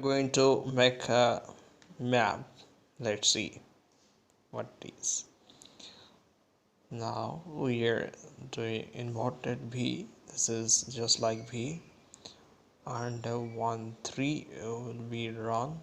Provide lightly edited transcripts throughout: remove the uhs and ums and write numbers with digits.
going to make a map. Let's see what it is. Now we are doing inverted V. This is just like V, and 1 3 will be wrong.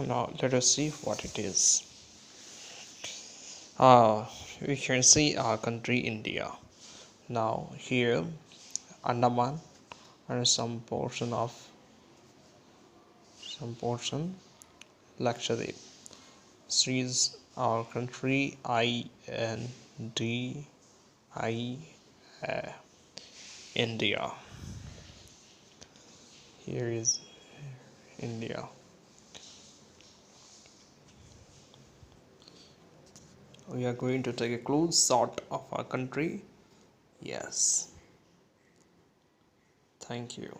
Now let us see what it is. We can see our country India. Now here Andaman and some portion Lakshadweep. This is our country INDIA. India. Here is India. We are going to take a close shot of our country. Yes. Thank you.